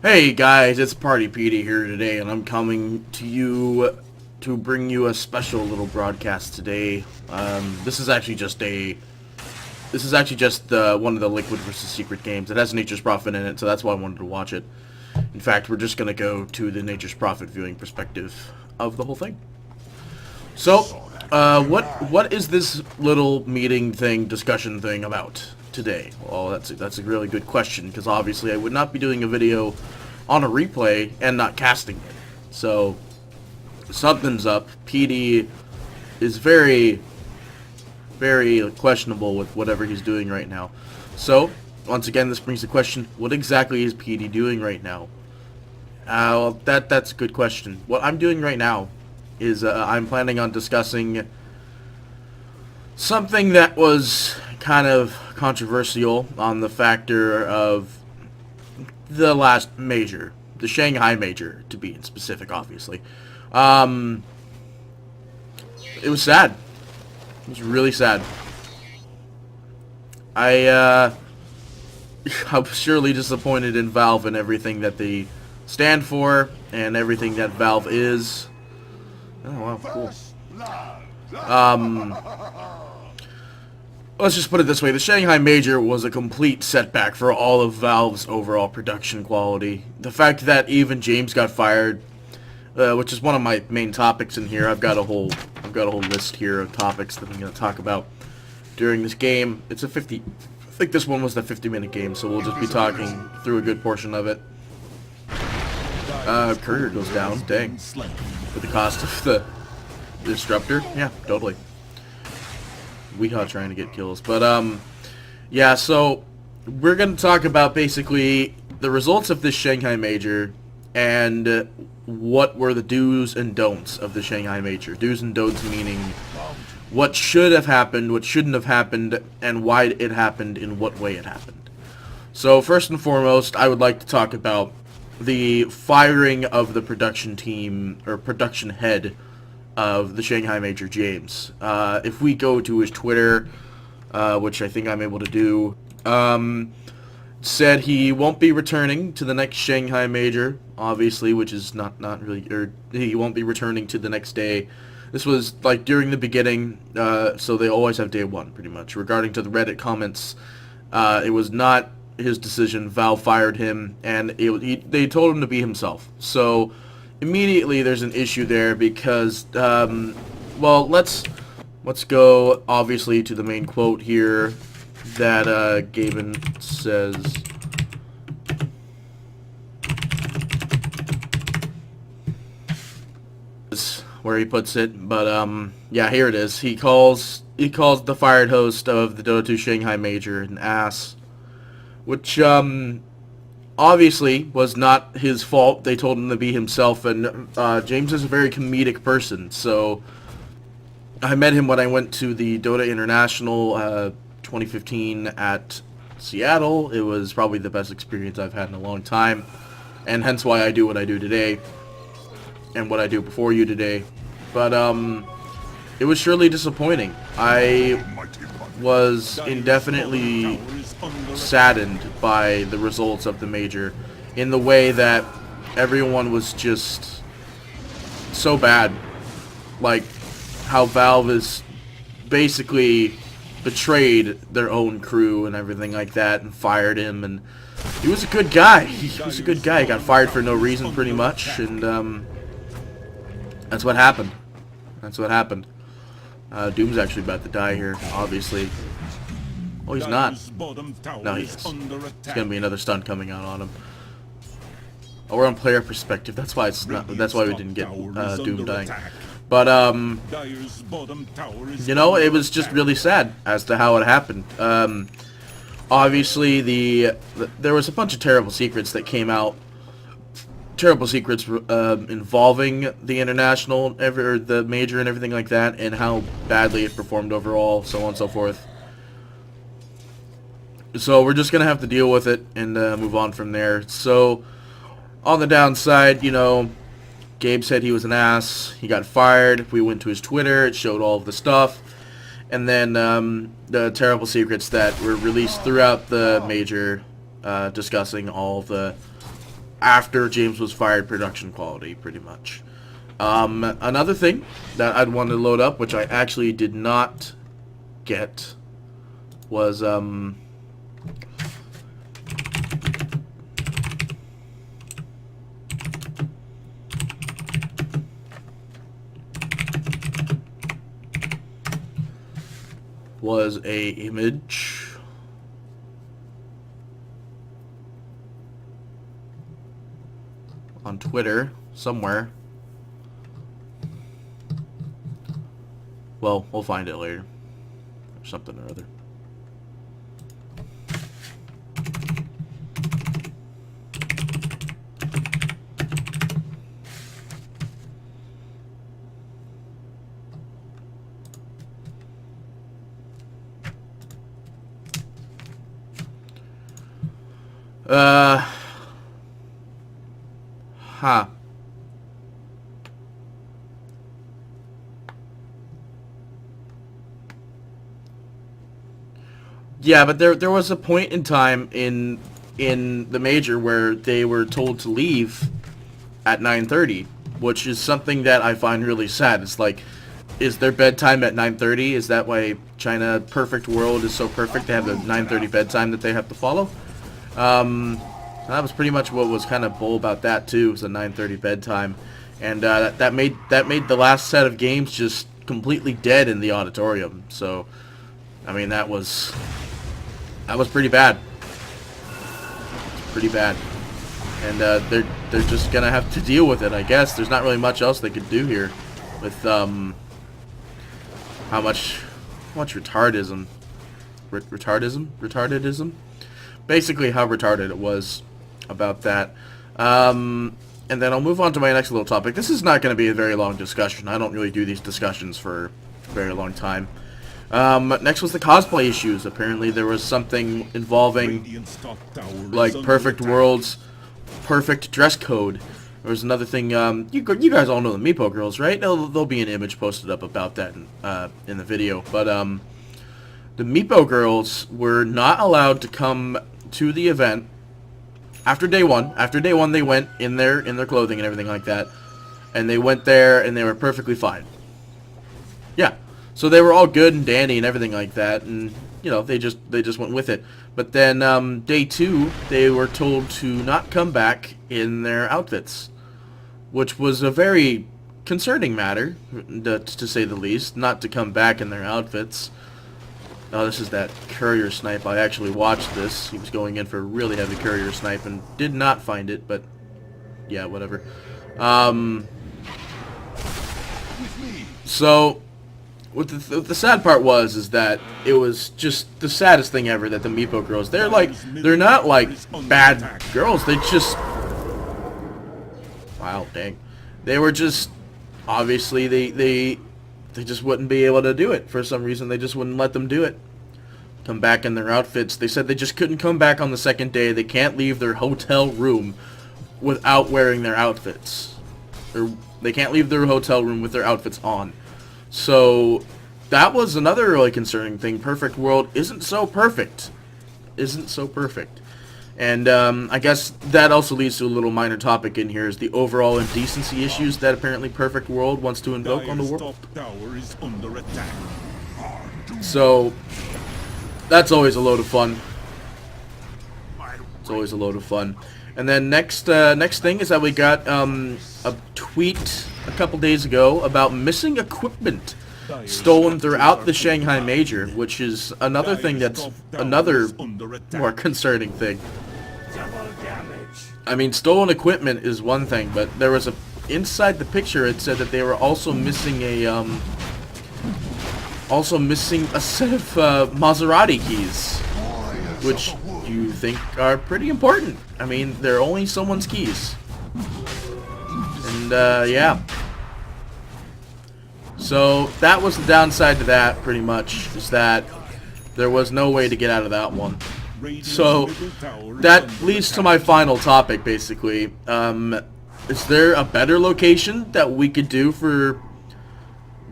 Hey guys, it's Party Petey here today, and I'm coming to you to bring you a special little broadcast today. This is actually just one of the Liquid versus Secret games. It has Nature's Prophet in it, so that's why I wanted to watch it. In fact, we're just gonna go to the Nature's Prophet viewing perspective of the whole thing. So, what is this little meeting thing, discussion thing about today? Well, that's a really good question, because obviously I would not be doing a video on a replay and not casting it. So, something's up. PD is very, very questionable with whatever he's doing right now. So, once again, this brings the question, what exactly is PD doing right now? Well, that's a good question. What I'm doing right now is I'm planning on discussing something that was kind of controversial on the factor of the last major, the Shanghai major, to be specific, obviously. It was sad. It was really sad. I was surely disappointed in Valve and everything that they stand for and everything that Valve is. Oh, wow, cool. Let's just put it this way. The Shanghai Major was a complete setback for all of Valve's overall production quality. The fact that even James got fired, which is one of my main topics in here. I've got a whole list here of topics that I'm going to talk about during this game. It's a 50, I think this one was the 50-minute game, so we'll just be talking through a good portion of it. Courier goes down, dang. For the cost of the disruptor? Yeah, totally. Weehaw trying to get kills. But, yeah, so we're going to talk about basically the results of this Shanghai Major and what were the do's and don'ts of the Shanghai Major. Do's and don'ts meaning what should have happened, what shouldn't have happened, and why it happened, in what way it happened. So, first and foremost, I would like to talk about the firing of the production team, or production head of the Shanghai Major, James. If we go to his Twitter, which I think I'm able to do, said he won't be returning to the next Shanghai Major, obviously, which is not really, or he won't be returning to the next day. This was, like, during the beginning, so they always have day one, pretty much. Regarding to the Reddit comments, it was not his decision. Valve fired him, and they told him to be himself. So immediately there's an issue there because, well, let's go obviously to the main quote here that Gaben says. Where he puts it, but yeah, here it is. He calls the fired host of the Dota 2 Shanghai Major an ass, which obviously was not his fault. They told him to be himself, and James is a very comedic person, so I met him when I went to the Dota International 2015 at Seattle. It was probably the best experience I've had in a long time, and hence why I do what I do today, and what I do before you today. But it was surely disappointing. I was indefinitely saddened by the results of the major in the way that everyone was just so bad. Like how Valve is basically betrayed their own crew and everything like that and fired him, and he was a good guy. He was a good guy. He got fired for no reason pretty much, and that's what happened. That's what happened. Doom's actually about to die here, obviously. Oh, he's not. No, he is. It's gonna be another stun coming out on him. Oh, we're on player perspective. That's why it's not. That's why we didn't get Doom dying. But you know, it was just really sad as to how it happened. Obviously, there was a bunch of terrible secrets that came out. Terrible secrets involving the international, the major, and everything like that, and how badly it performed overall, so on and so forth. So we're just gonna have to deal with it and move on from there. So on the downside, you know, Gabe said he was an ass. He got fired. We went to his Twitter. It showed all of the stuff. And then the terrible secrets that were released throughout the major, discussing all the after James was fired production quality, pretty much. Another thing that I'd want to load up, which I actually did not get, was a image on Twitter somewhere. Well, we'll find it later. Or something or other. Huh. Yeah, but there was a point in time in the major where they were told to leave at 9:30, which is something that I find really sad. It's like, is their bedtime at 9:30? Is that why China Perfect World is so perfect? They have the 9:30 bedtime that they have to follow. So that was pretty much what was kind of bull about that too. Was the 9:30 bedtime, and that made the last set of games just completely dead in the auditorium. So, I mean, that was pretty bad. It's pretty bad, and they're just gonna have to deal with it, I guess. There's not really much else they could do here, with how much retardism, retardedism, basically how retarded it was about that. And then I'll move on to my next little topic. This is not going to be a very long discussion. I don't really do these discussions for a very long time. Next was the cosplay issues. Apparently there was something involving, like, Perfect World's perfect dress code. There was another thing, you guys all know the Meepo girls, right? There'll be an image posted up about that in the video. But the Meepo girls were not allowed to come to the event after day one. After day one, they went in their clothing and everything like that, and they went there and they were perfectly fine. Yeah, so they were all good and dandy and everything like that, and you know, they just went with it. But then day two, they were told to not come back in their outfits, which was a very concerning matter, to say the least. Not to come back in their outfits. Oh, this is that courier snipe. I actually watched this. He was going in for a really heavy courier snipe and did not find it, but yeah, whatever. So what the sad part is that it was just the saddest thing ever that the Meepo girls, they're not like bad girls. They just, wow, dang. They were just, obviously they just wouldn't be able to do it. For some reason, they just wouldn't let them do it. Come back in their outfits. They said they just couldn't come back on the second day. They can't leave their hotel room without wearing their outfits. Or they can't leave their hotel room with their outfits on. So that was another really concerning thing. Perfect World isn't so perfect. Isn't so perfect. And I guess that also leads to a little minor topic in here, is the overall indecency issues that apparently Perfect World wants to invoke on the world. So that's always a load of fun. It's always a load of fun. And then next thing is that we got a tweet a couple days ago about missing equipment stolen throughout the Shanghai Major, which is another thing that's another more concerning thing. I mean, stolen equipment is one thing, but there was inside the picture it said that they were also missing a set of Maserati keys, which you think are pretty important. I mean, they're only someone's keys. And yeah. So that was the downside to that, pretty much, is that there was no way to get out of that one. So that leads to my final topic, basically. Is there a better location that we could do for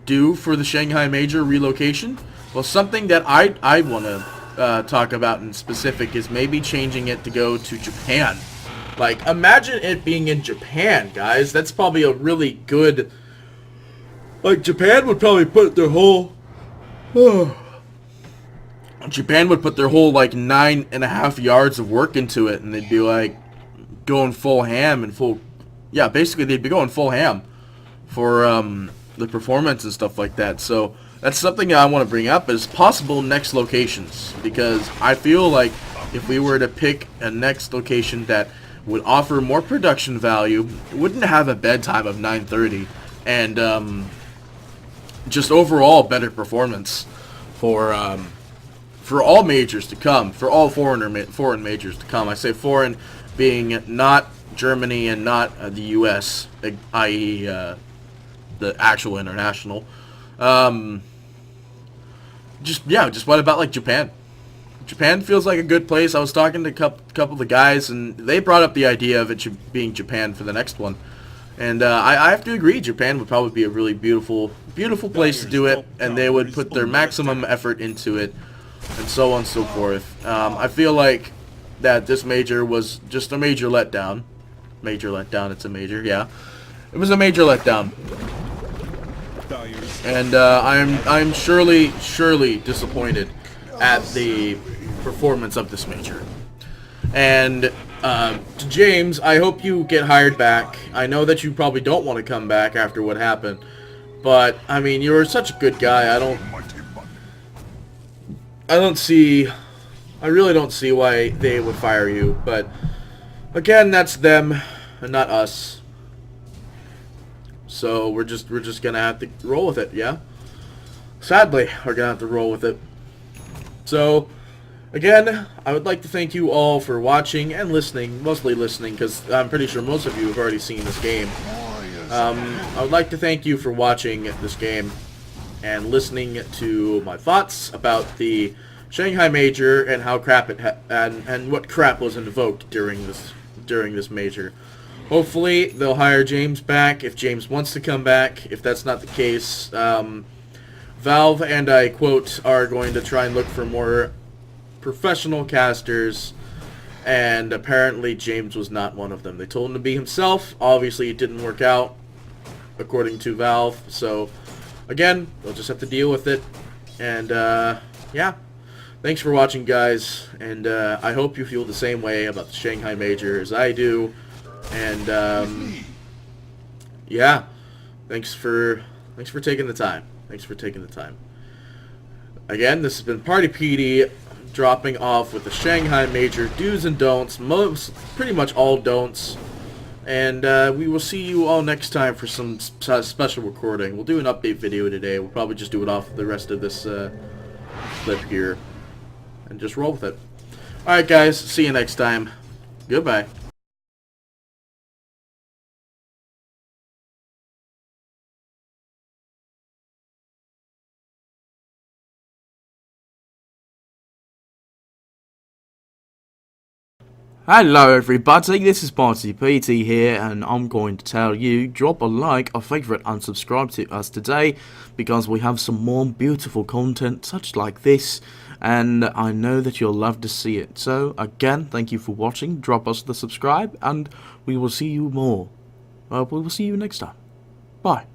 the Shanghai Major relocation? Well, something that I want to talk about in specific is maybe changing it to go to Japan. Like, imagine it being in Japan, guys. That's probably a really good... Like, Japan would probably put their whole... Japan would put their whole, like, 9.5 yards of work into it, and they'd be, like, going full ham and full... Yeah, basically, they'd be going full ham for, the performance and stuff like that. So, that's something I want to bring up as possible next locations, because I feel like if we were to pick a next location that would offer more production value, wouldn't have a bedtime of 9:30, and just overall better performance for all majors to come, for all foreign majors to come. I say foreign being not Germany and not the U.S., i.e. The actual international. Just what about like Japan? Japan feels like a good place. I was talking to a couple of the guys, and they brought up the idea of it being Japan for the next one. And I have to agree, Japan would probably be a really beautiful place to do it, and they would put their maximum effort into it, and so on and so forth. I feel like that this major was just a major letdown. Major letdown, it's a major, yeah. It was a major letdown. And I'm surely disappointed at the performance of this major. And to James, I hope you get hired back. I know that you probably don't want to come back after what happened, but I mean, you're such a good guy. I really don't see why they would fire you. But again, that's them and not us. So we're just gonna have to roll with it, yeah? Sadly, we're gonna have to roll with it. So, again, I would like to thank you all for watching and listening, mostly listening, because I'm pretty sure most of you have already seen this game. I would like to thank you for watching this game and listening to my thoughts about the Shanghai Major and how crap it and what crap was invoked during this major. Hopefully, they'll hire James back if James wants to come back. If that's not the case, Valve, and I quote, are going to try and look for more professional casters, and apparently James was not one of them. They told him to be himself. Obviously, it didn't work out, according to Valve. So, again, they'll just have to deal with it. And, yeah. Thanks for watching, guys, and I hope you feel the same way about the Shanghai Major as I do. And yeah, thanks for taking the time. Again, this has been Party PD dropping off with the Shanghai Major do's and don'ts, pretty much all don'ts. And we will see you all next time for some special recording. We'll do an update video today. We'll probably just do it off the rest of this clip here and just roll with it. Alright guys, see you next time. Goodbye. Hello everybody, this is Party PT here, and I'm going to tell you, drop a like, a favourite, and subscribe to us today, because we have some more beautiful content such like this, and I know that you'll love to see it. So again, thank you for watching, drop us the subscribe, and we will see you more. We will see you next time. Bye.